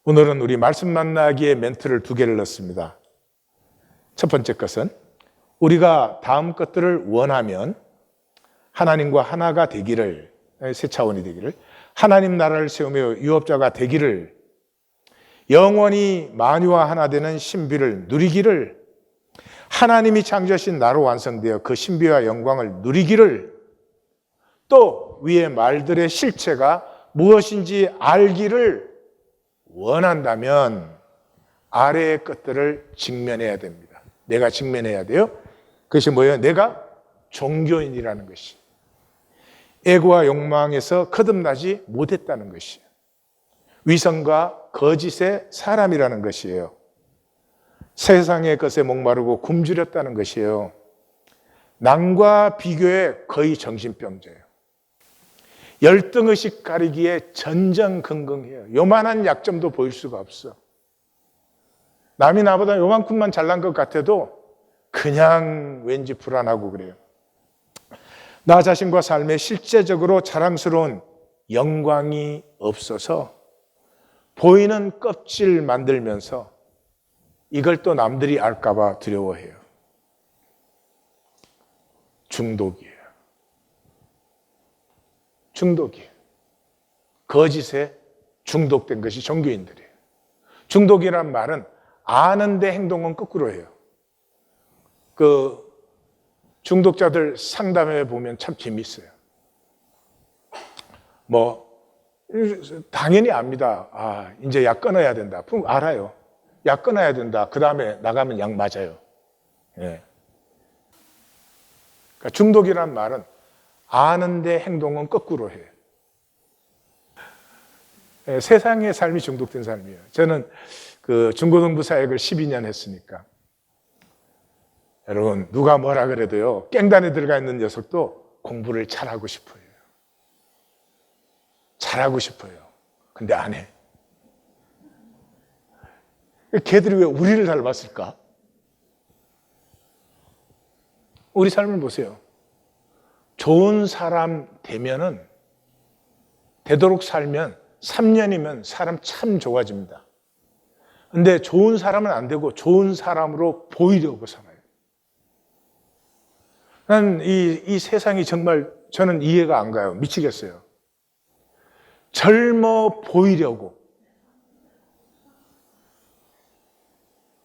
오늘은 우리 말씀 만나기에 멘트를 2개를 넣습니다. 첫 번째 것은 우리가 다음 것들을 원하면 하나님과 하나가 되기를, 새 차원이 되기를, 하나님 나라를 세우며 유업자가 되기를, 영원히 만유와 하나 되는 신비를 누리기를, 하나님이 창조하신 나로 완성되어 그 신비와 영광을 누리기를, 또 위의 말들의 실체가 무엇인지 알기를 원한다면 아래의 것들을 직면해야 됩니다. 내가 직면해야 돼요. 그것이 뭐예요? 내가 종교인이라는 것이. 애고와 욕망에서 거듭나지 못했다는 것이에요. 위선과 거짓의 사람이라는 것이에요. 세상의 것에 목마르고 굶주렸다는 것이에요. 남과 비교에 거의 정신병자예요. 열등의식 가리기에 전전긍긍해요. 요만한 약점도 보일 수가 없어. 남이 나보다 요만큼만 잘난 것 같아도 그냥 왠지 불안하고 그래요. 나 자신과 삶에 실제적으로 자랑스러운 영광이 없어서 보이는 껍질 만들면서 이걸 또 남들이 알까봐 두려워해요. 중독이에요. 중독이에요. 거짓에 중독된 것이 종교인들이에요. 중독이란 말은 아는데 행동은 거꾸로 해요. 그 중독자들 상담해 보면 참 재밌어요. 뭐 당연히 압니다. 아, 이제 약 끊어야 된다. 알아요. 약 끊어야 된다. 그 다음에 나가면 약 맞아요. 예. 그러니까 중독이란 말은 아는데 행동은 거꾸로 해요. 예, 세상의 삶이 중독된 삶이에요. 저는 그 중고등부 사역을 12년 했으니까. 여러분, 누가 뭐라 그래도요, 깽단에 들어가 있는 녀석도 공부를 잘하고 싶어요. 잘하고 싶어요. 근데 안 해. 걔들이 왜 우리를 닮았을까? 우리 삶을 보세요. 좋은 사람 되면은, 되도록 살면 3년이면 사람 참 좋아집니다. 근데 좋은 사람은 안 되고 좋은 사람으로 보이려고 살아요. 난 이 세상이 정말 저는 이해가 안 가요. 미치겠어요. 젊어 보이려고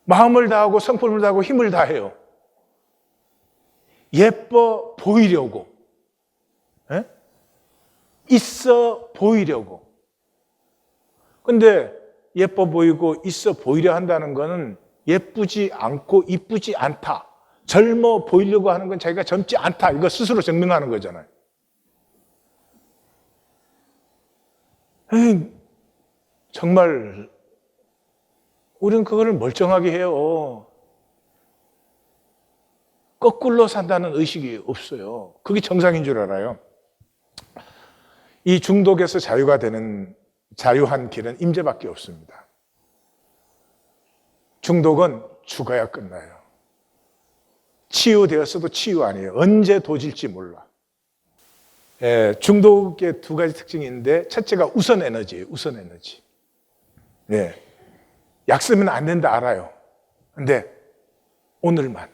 마음을 다하고 성품을 다하고 힘을 다해요. 예뻐 보이려고, 있어 보이려고. 근데 예뻐 보이고 있어 보이려 한다는 것은 예쁘지 않고 이쁘지 않다. 젊어 보이려고 하는 건 자기가 젊지 않다. 이거 스스로 증명하는 거잖아요. 정말 우리는 그거를 멀쩡하게 해요. 거꾸로 산다는 의식이 없어요. 그게 정상인 줄 알아요. 이 중독에서 자유가 되는 자유한 길은 임재밖에 없습니다. 중독은 죽어야 끝나요. 치유되었어도 치유 아니에요. 언제 도질지 몰라. 중독의 두 가지 특징이 있는데 첫째가 우선 에너지예요. 우선 에너지. 약 쓰면 안 된다 알아요. 근데 오늘만,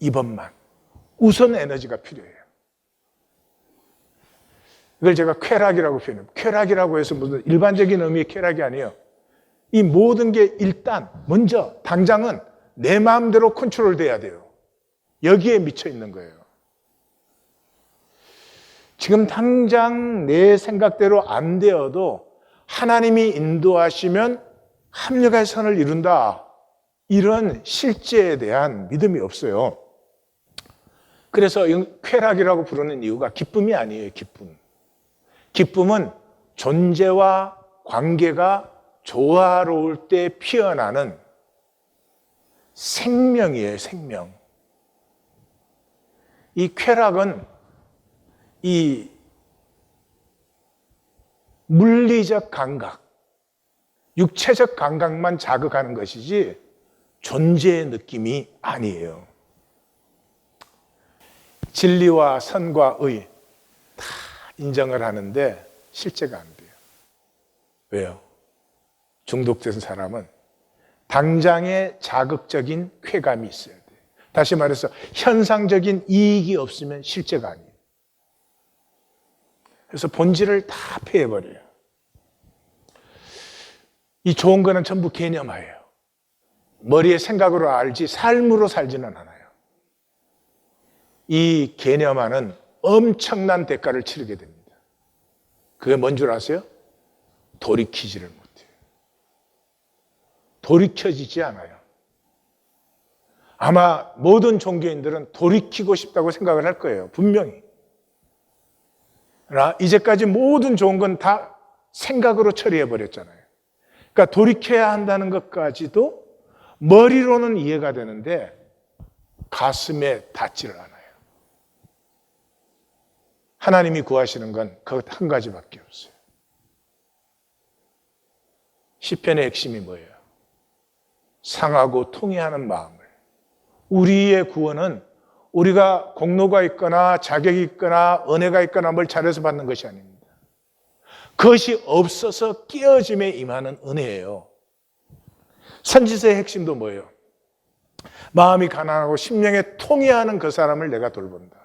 이번만 우선 에너지가 필요해요. 이걸 제가 쾌락이라고 표현해요. 쾌락이라고 해서 무슨 일반적인 의미의 쾌락이 아니에요. 이 모든 게 일단 먼저 당장은 내 마음대로 컨트롤돼야 돼요. 여기에 미쳐 있는 거예요. 지금 당장 내 생각대로 안 되어도 하나님이 인도하시면 합력의 선을 이룬다. 이런 실제에 대한 믿음이 없어요. 그래서 쾌락이라고 부르는 이유가 기쁨이 아니에요. 기쁨은 존재와 관계가 조화로울 때 피어나는 생명이에요. 생명. 이 쾌락은 이 물리적 감각, 육체적 감각만 자극하는 것이지 존재의 느낌이 아니에요. 진리와 선과 의 다 인정을 하는데 실제가 안 돼요. 왜요? 중독된 사람은 당장의 자극적인 쾌감이 있어야 돼요. 다시 말해서 현상적인 이익이 없으면 실제가 아니에요. 그래서 본질을 다 폐해버려요. 이 좋은 거는 전부 개념화예요. 머리의 생각으로 알지 삶으로 살지는 않아요. 이 개념화는 엄청난 대가를 치르게 됩니다. 그게 뭔 줄 아세요? 돌이키지를 못해요. 돌이켜지지 않아요. 아마 모든 종교인들은 돌이키고 싶다고 생각을 할 거예요. 분명히. 그러나 이제까지 모든 좋은 건 다 생각으로 처리해버렸잖아요. 그러니까 돌이켜야 한다는 것까지도 머리로는 이해가 되는데 가슴에 닿지를 않아요. 하나님이 구하시는 건 그것 한 가지밖에 없어요. 시편의 핵심이 뭐예요? 상하고 통회하는 마음을. 우리의 구원은 우리가 공로가 있거나 자격이 있거나 은혜가 있거나 뭘 잘해서 받는 것이 아닙니다. 그것이 없어서 깨어짐에 임하는 은혜예요. 선지서의 핵심도 뭐예요? 마음이 가난하고 심령에 통회하는 그 사람을 내가 돌본다.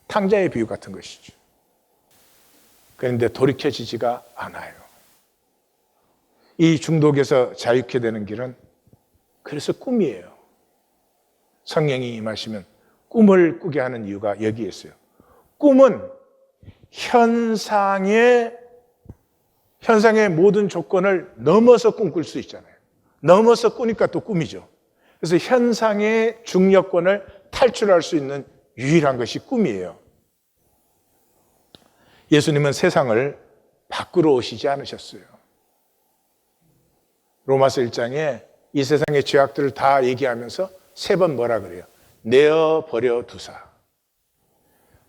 탕자의 비유 같은 것이죠. 그런데 돌이켜지지가 않아요. 이 중독에서 자유케 되는 길은 그래서 꿈이에요. 성령이 임하시면 꿈을 꾸게 하는 이유가 여기에 있어요. 꿈은 현상의 모든 조건을 넘어서 꿈꿀 수 있잖아요. 넘어서 꾸니까 또 꿈이죠. 그래서 현상의 중력권을 탈출할 수 있는 유일한 것이 꿈이에요. 예수님은 세상을 바꾸러 오시지 않으셨어요. 로마서 1장에 이 세상의 죄악들을 다 얘기하면서 3번 뭐라 그래요? 내어버려 두사.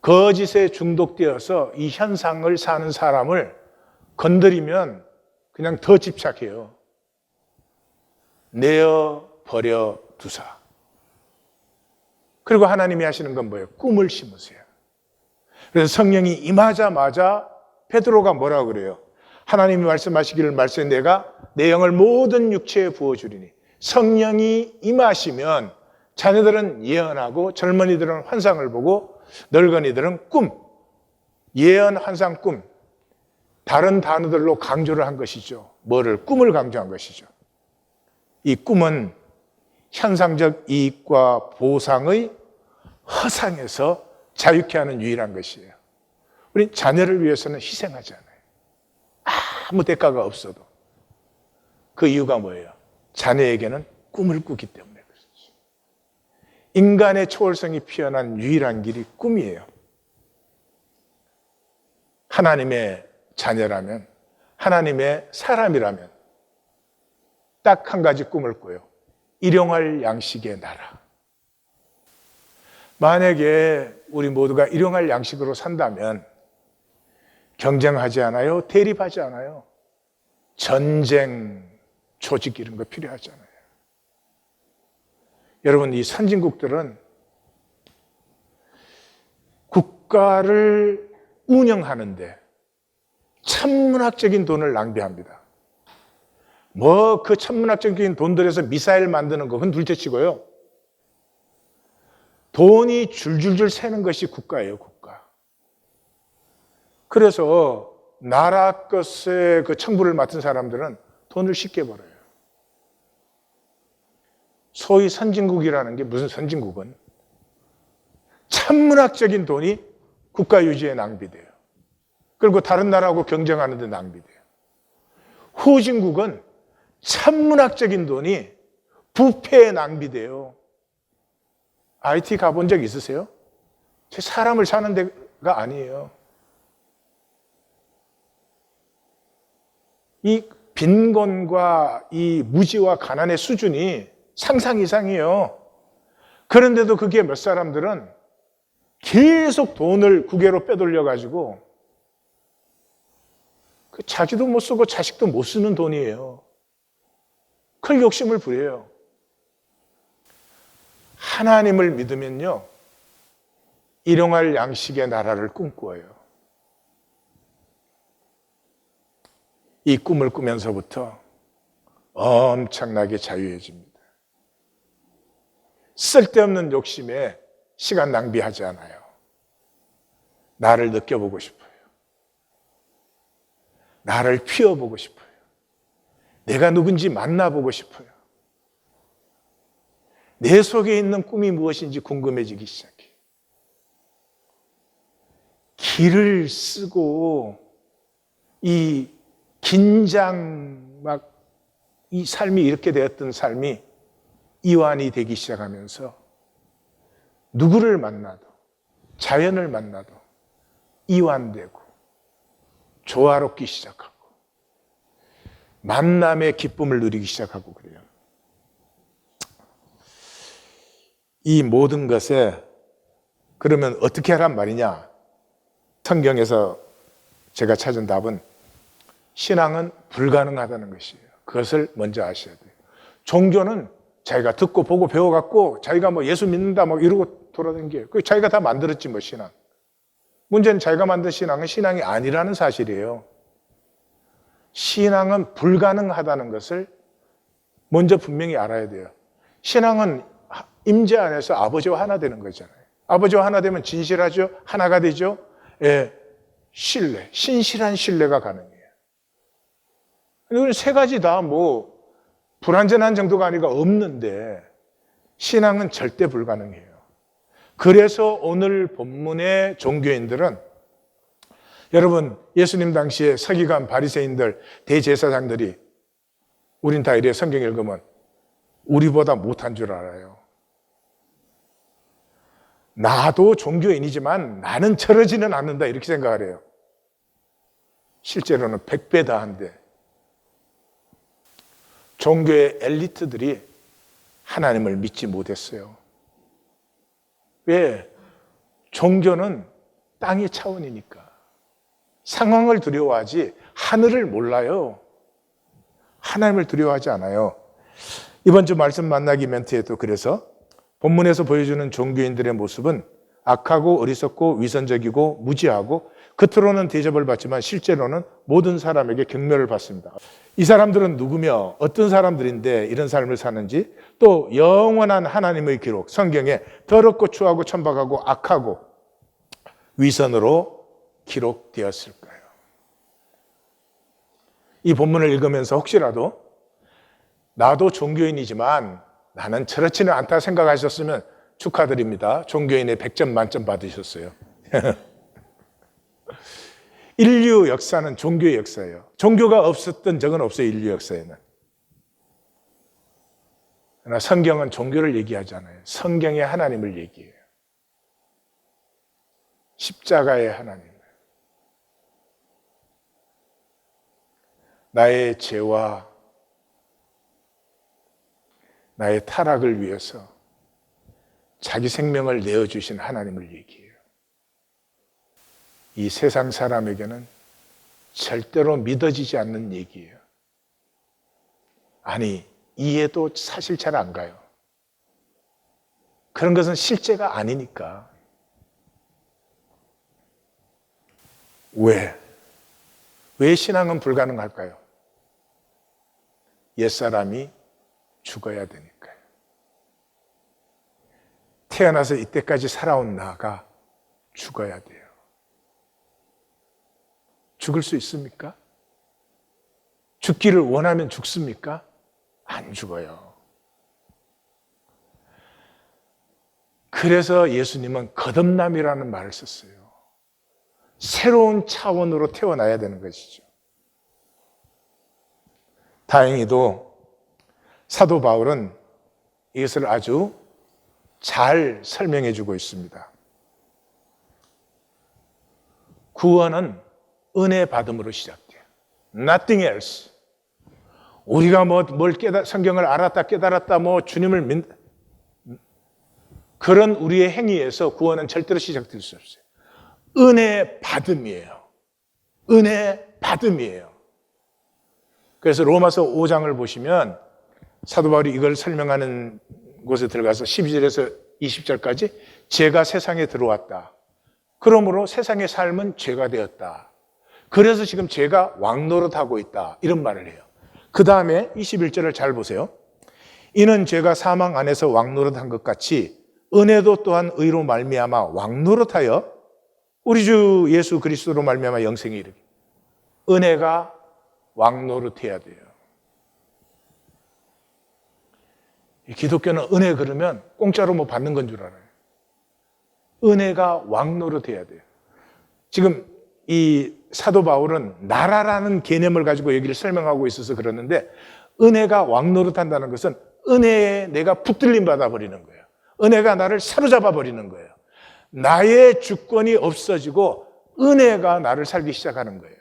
거짓에 중독되어서 이 현상을 사는 사람을 건드리면 그냥 더 집착해요. 내어버려 두사. 그리고 하나님이 하시는 건 뭐예요? 꿈을 심으세요. 그래서 성령이 임하자마자 베드로가 뭐라고 그래요? 하나님이 말씀하시기를 말씀해 내가 내 영을 모든 육체에 부어주리니 성령이 임하시면 자녀들은 예언하고 젊은이들은 환상을 보고 늙은이들은 꿈, 예언, 환상, 꿈. 다른 단어들로 강조를 한 것이죠. 뭐를? 꿈을 강조한 것이죠. 이 꿈은 현상적 이익과 보상의 허상에서 자유케 하는 유일한 것이에요. 우린 자녀를 위해서는 희생하지 않아요. 아무 대가가 없어도. 그 이유가 뭐예요? 자녀에게는 꿈을 꾸기 때문에 그렇죠. 인간의 초월성이 피어난 유일한 길이 꿈이에요. 하나님의 자녀라면, 하나님의 사람이라면 딱 한 가지 꿈을 꿔요. 일용할 양식의 나라. 만약에 우리 모두가 일용할 양식으로 산다면 경쟁하지 않아요? 대립하지 않아요? 전쟁, 조직 이런 거 필요하지 않아요? 여러분, 이 선진국들은 국가를 운영하는데 천문학적인 돈을 낭비합니다. 뭐 그 천문학적인 돈들에서 미사일 만드는 거 그건 둘째치고요. 돈이 줄줄줄 새는 것이 국가예요, 국가. 그래서 나라 것에 그 청부를 맡은 사람들은 돈을 쉽게 벌어요. 소위 선진국이라는 게 무슨 선진국은 천문학적인 돈이 국가 유지에 낭비돼요. 그리고 다른 나라하고 경쟁하는 데 낭비돼요. 후진국은 천문학적인 돈이 부패에 낭비돼요. IT 가본 적 있으세요? 제 사람을 사는 데가 아니에요. 이 빈곤과 이 무지와 가난의 수준이 상상 이상이에요. 그런데도 그게 몇 사람들은 계속 돈을 국외로 빼돌려가지고 자기도 못 쓰고 자식도 못 쓰는 돈이에요. 큰 욕심을 부려요. 하나님을 믿으면요, 일용할 양식의 나라를 꿈꾸어요. 이 꿈을 꾸면서부터 엄청나게 자유해집니다. 쓸데없는 욕심에 시간 낭비하지 않아요. 나를 느껴보고 싶어요. 나를 피워보고 싶어요. 내가 누군지 만나보고 싶어요. 내 속에 있는 꿈이 무엇인지 궁금해지기 시작해요. 기를 쓰고 이 긴장 이 삶이 이렇게 되었던 삶이 이완이 되기 시작하면서 누구를 만나도 자연을 만나도 이완되고 조화롭기 시작하고 만남의 기쁨을 누리기 시작하고 그래요. 이 모든 것에 그러면 어떻게 하란 말이냐? 성경에서 제가 찾은 답은 신앙은 불가능하다는 것이에요. 그것을 먼저 아셔야 돼요. 종교는 자기가 듣고 보고 배워갖고 자기가 뭐 예수 믿는다 뭐 이러고 돌아다니는 게 자기가 다 만들었지 뭐 신앙. 문제는 자기가 만든 신앙은 신앙이 아니라는 사실이에요. 신앙은 불가능하다는 것을 먼저 분명히 알아야 돼요. 신앙은 임재 안에서 아버지와 하나 되는 거잖아요. 아버지와 하나 되면 진실하죠? 하나가 되죠? 예, 신뢰, 신실한 신뢰가 가능해요. 이건 세 가지 다 뭐 불완전한 정도가 아니라 없는데 신앙은 절대 불가능해요. 그래서 오늘 본문의 종교인들은 여러분 예수님 당시에 서기관 바리새인들 대제사장들이 우린 다 이래 성경 읽으면 우리보다 못한 줄 알아요. 나도 종교인이지만 나는 저러지는 않는다 이렇게 생각을 해요. 실제로는 100배 다한데 종교의 엘리트들이 하나님을 믿지 못했어요. 왜? 종교는 땅의 차원이니까. 상황을 두려워하지 하늘을 몰라요. 하나님을 두려워하지 않아요. 이번 주 말씀 만나기 멘트에도 그래서 본문에서 보여주는 종교인들의 모습은 악하고 어리석고 위선적이고 무지하고 겉으로는 대접을 받지만 실제로는 모든 사람에게 경멸을 받습니다. 이 사람들은 누구며 어떤 사람들인데 이런 삶을 사는지 또 영원한 하나님의 기록 성경에 더럽고 추하고 천박하고 악하고 위선으로 기록되었을까요? 이 본문을 읽으면서 혹시라도 나도 종교인이지만 나는 저렇지는 않다 생각하셨으면 축하드립니다. 종교인의 100점 만점 받으셨어요. 인류 역사는 종교의 역사예요. 종교가 없었던 적은 없어요, 인류 역사에는. 그러나 성경은 종교를 얘기하지 않아요. 성경의 하나님을 얘기해요. 십자가의 하나님. 나의 죄와 나의 타락을 위해서 자기 생명을 내어주신 하나님을 얘기해요. 이 세상 사람에게는 절대로 믿어지지 않는 얘기예요. 아니, 이해도 사실 잘 안 가요. 그런 것은 실제가 아니니까. 왜 신앙은 불가능할까요? 옛사람이 죽어야 되니까요. 태어나서 이때까지 살아온 나가 죽어야 돼요. 죽을 수 있습니까? 죽기를 원하면 죽습니까? 안 죽어요. 그래서 예수님은 거듭남이라는 말을 썼어요. 새로운 차원으로 태어나야 되는 것이죠. 다행히도 사도 바울은 이것을 아주 잘 설명해 주고 있습니다. 구원은 은혜 받음으로 시작돼요. Nothing else. 우리가 성경을 알았다 깨달았다 주님을 그런 우리의 행위에서 구원은 절대로 시작될 수 없어요. 은혜 받음이에요. 은혜 받음이에요. 그래서 로마서 5장을 보시면 사도 바울이 이걸 설명하는 곳에 들어가서 12절에서 20절까지 죄가 세상에 들어왔다. 그러므로 세상의 삶은 죄가 되었다. 그래서 지금 죄가 왕노릇하고 있다. 이런 말을 해요. 그 다음에 21절을 잘 보세요. 이는 죄가 사망 안에서 왕노릇한 것 같이 은혜도 또한 의로 말미암아 왕노릇하여 우리 주 예수 그리스도로 말미암아 영생에 이르기. 은혜가 왕노릇해야 돼요. 기독교는 은혜 그러면 공짜로 받는 건 줄 알아요. 은혜가 왕노릇해야 돼요. 지금 이 사도 바울은 나라라는 개념을 가지고 여기를 설명하고 있어서 그러는데 은혜가 왕노릇한다는 것은 은혜에 내가 붙들림 받아버리는 거예요. 은혜가 나를 사로잡아 버리는 거예요. 나의 주권이 없어지고 은혜가 나를 살기 시작하는 거예요.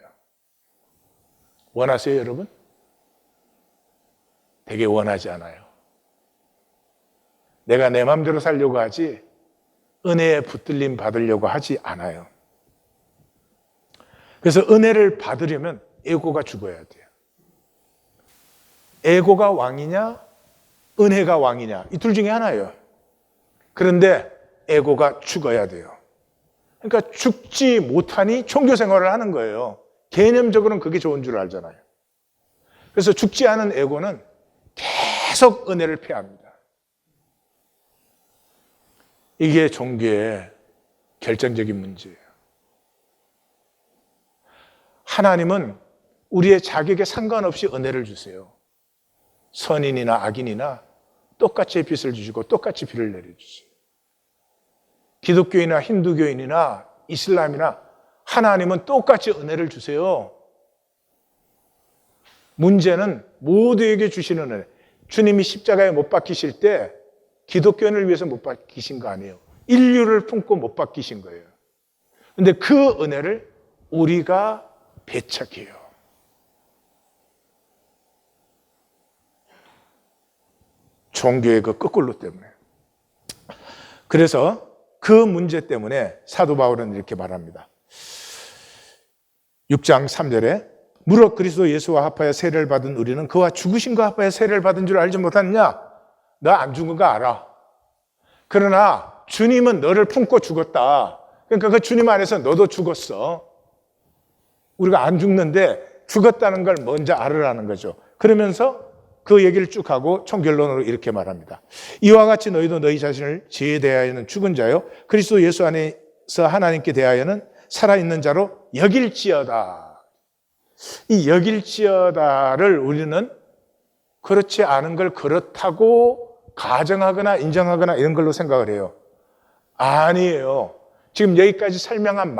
원하세요, 여러분? 되게 원하지 않아요. 내가 내 마음대로 살려고 하지 은혜에 붙들림 받으려고 하지 않아요. 그래서 은혜를 받으려면 에고가 죽어야 돼요. 에고가 왕이냐, 은혜가 왕이냐, 이 둘 중에 하나예요. 그런데 에고가 죽어야 돼요. 그러니까 죽지 못하니 종교 생활을 하는 거예요. 개념적으로는 그게 좋은 줄 알잖아요. 그래서 죽지 않은 에고는 계속 은혜를 폐합니다. 이게 종교의 결정적인 문제예요. 하나님은 우리의 자격에 상관없이 은혜를 주세요. 선인이나 악인이나 똑같이 빚을 주시고 똑같이 비를 내려주세요. 기독교인이나 힌두교인이나 이슬람이나 하나님은 똑같이 은혜를 주세요. 문제는 모두에게 주시는 은혜. 주님이 십자가에 못 박히실 때 기독교인을 위해서 못 박히신 거 아니에요. 인류를 품고 못 박히신 거예요. 그런데 그 은혜를 우리가 배척해요. 종교의 그 거꾸로 때문에. 그래서 그 문제 때문에 사도 바울은 이렇게 말합니다. 6장 3절에 무릇 그리스도 예수와 합하여 세례를 받은 우리는 그와 죽으심과 합하여 세례를 받은 줄 알지 못하느냐? 나 안 죽은 거 알아. 그러나 주님은 너를 품고 죽었다. 그러니까 그 주님 안에서 너도 죽었어. 우리가 안 죽는데 죽었다는 걸 먼저 알으라는 거죠. 그러면서 그 얘기를 쭉 하고 총결론으로 이렇게 말합니다. 이와 같이 너희도 너희 자신을 죄에 대하여는 죽은 자요 그리스도 예수 안에서 하나님께 대하여는 살아있는 자로 여길지어다. 이 여길지어다를 우리는 그렇지 않은 걸 그렇다고 가정하거나 인정하거나 이런 걸로 생각을 해요. 아니에요. 지금 여기까지 설명한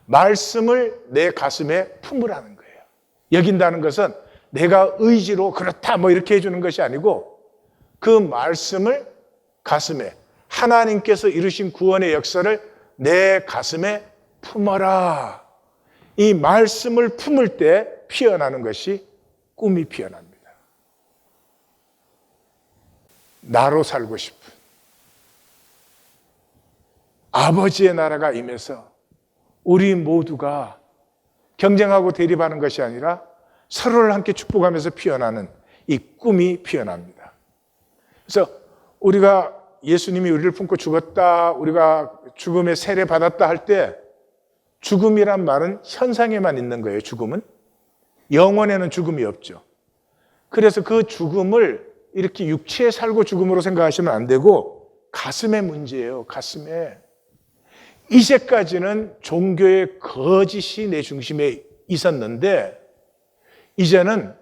말씀을 내 가슴에 품으라는 거예요. 여긴다는 것은 내가 의지로 그렇다 뭐 이렇게 해주는 것이 아니고 그 말씀을 가슴에, 하나님께서 이루신 구원의 역사를 내 가슴에 품어라. 이 말씀을 품을 때 피어나는 것이 꿈이 피어납니다. 나로 살고 싶은 아버지의 나라가 임해서 우리 모두가 경쟁하고 대립하는 것이 아니라 서로를 함께 축복하면서 피어나는 이 꿈이 피어납니다. 그래서 우리가 예수님이 우리를 품고 죽었다, 우리가 죽음의 세례 받았다 할 때 죽음이란 말은 현상에만 있는 거예요. 죽음은 영혼에는 죽음이 없죠. 그래서 그 죽음을 이렇게 육체에 살고 죽음으로 생각하시면 안 되고 가슴의 문제예요. 가슴에. 이제까지는 종교의 거짓이 내 중심에 있었는데 이제는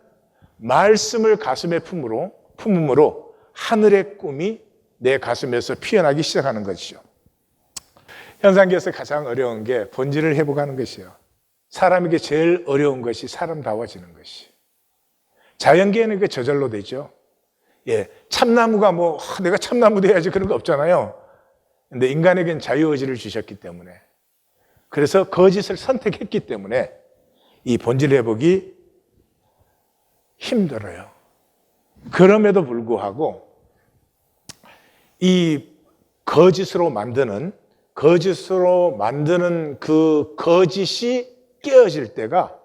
말씀을 가슴에 품음으로 하늘의 꿈이 내 가슴에서 피어나기 시작하는 것이죠. 현상계에서 가장 어려운 게 본질을 회복하는 것이에요. 사람에게 제일 어려운 것이 사람다워지는 것이. 자연계에는 그게 저절로 되죠. 예, 참나무가 내가 참나무 돼야지 그런 거 없잖아요. 근데 인간에겐 자유의지를 주셨기 때문에, 그래서 거짓을 선택했기 때문에 이 본질 회복이 힘들어요. 그럼에도 불구하고 이 거짓으로 만드는 그 거짓이 깨어질 때가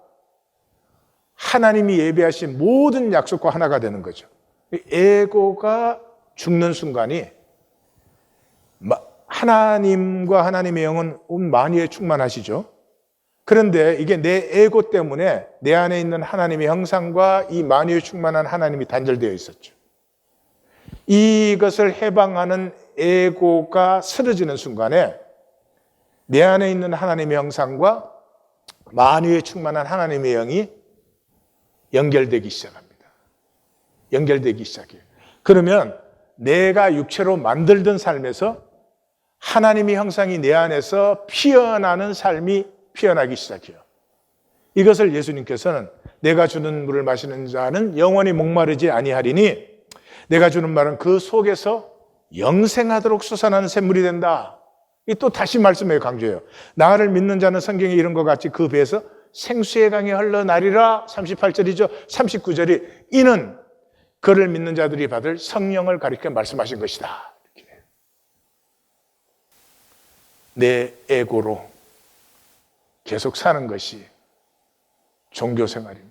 하나님이 예비하신 모든 약속과 하나가 되는 거죠. 에고가 죽는 순간이 하나님과 하나님의 영은 온 만유에 충만하시죠. 그런데 이게 내 에고 때문에 내 안에 있는 하나님의 형상과 이 만유에 충만한 하나님이 단절되어 있었죠. 이것을 해방하는 에고가 쓰러지는 순간에 내 안에 있는 하나님의 형상과 만유에 충만한 하나님의 영이 연결되기 시작합니다. 연결되기 시작해요. 그러면 내가 육체로 만들던 삶에서 하나님의 형상이 내 안에서 피어나는 삶이 피어나기 시작해요. 이것을 예수님께서는 내가 주는 물을 마시는 자는 영원히 목마르지 아니하리니 내가 주는 말은 그 속에서 영생하도록 솟아나는 샘물이 된다. 이 또 다시 말씀해요. 강조해요. 나를 믿는 자는 성경에 이런 것 같이 그 배에서 생수의 강이 흘러나리라. 38절이죠. 39절이 이는 그를 믿는 자들이 받을 성령을 가리켜 말씀하신 것이다. 이렇게. 내 에고로 계속 사는 것이 종교 생활입니다.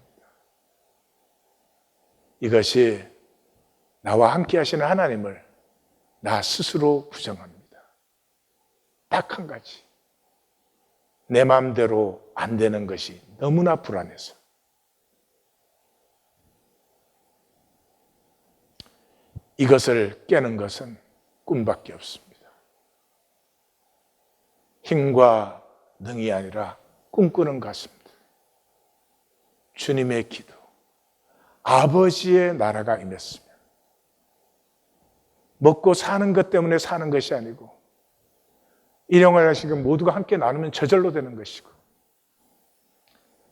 이것이 나와 함께 하시는 하나님을 나 스스로 부정합니다. 딱 한 가지. 내 마음대로 안 되는 것이 너무나 불안해서. 이것을 깨는 것은 꿈밖에 없습니다. 힘과 능이 아니라 꿈꾸는 가슴들. 주님의 기도. 아버지의 나라가 임했으면 먹고 사는 것 때문에 사는 것이 아니고 일용할 양식은 모두가 함께 나누면 저절로 되는 것이고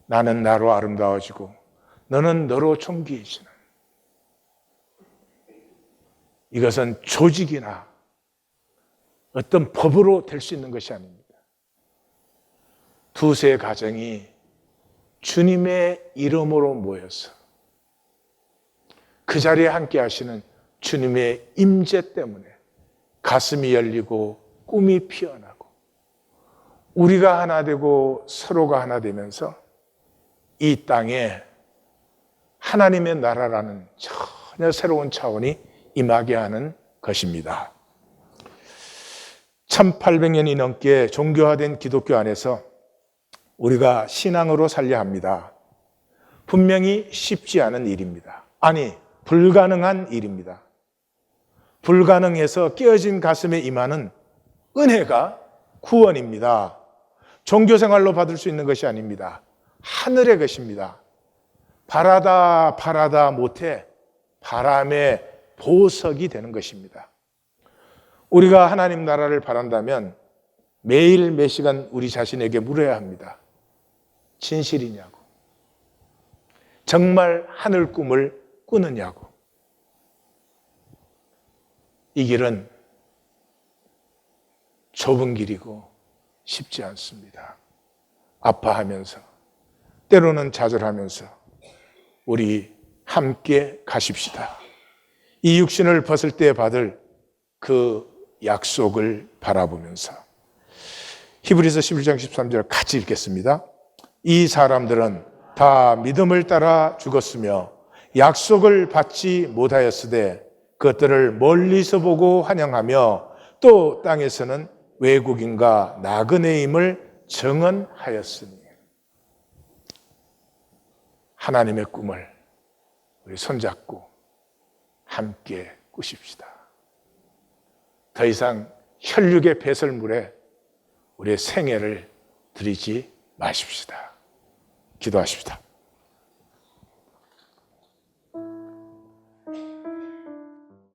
나는 나로 아름다워지고 너는 너로 존귀해지는 이것은 조직이나 어떤 법으로 될 수 있는 것이 아닙니다. 두세 가정이 주님의 이름으로 모여서 그 자리에 함께 하시는 주님의 임재 때문에 가슴이 열리고 꿈이 피어나고 우리가 하나 되고 서로가 하나 되면서 이 땅에 하나님의 나라라는 전혀 새로운 차원이 임하게 하는 것입니다. 1800년이 넘게 종교화된 기독교 안에서 우리가 신앙으로 살려야 합니다. 분명히 쉽지 않은 일입니다. 아니, 불가능한 일입니다. 불가능해서 깨어진 가슴에 임하는 은혜가 구원입니다. 종교생활로 받을 수 있는 것이 아닙니다. 하늘의 것입니다. 바라다 못해 바람의 보석이 되는 것입니다. 우리가 하나님 나라를 바란다면 매일 몇 시간 우리 자신에게 물어야 합니다. 진실이냐고. 정말 하늘 꿈을 꾸느냐고. 이 길은 좁은 길이고 쉽지 않습니다. 아파하면서, 때로는 좌절하면서 우리 함께 가십시다. 이 육신을 벗을 때 받을 그 약속을 바라보면서. 히브리서 11장 13절 같이 읽겠습니다. 이 사람들은 다 믿음을 따라 죽었으며 약속을 받지 못하였으되 그것들을 멀리서 보고 환영하며 또 땅에서는 외국인과 나그네임을 증언하였으니. 하나님의 꿈을 우리 손잡고 함께 꾸십시다. 더 이상 혈육의 배설물에 우리의 생애를 들이지 마십시다. 기도하십시다.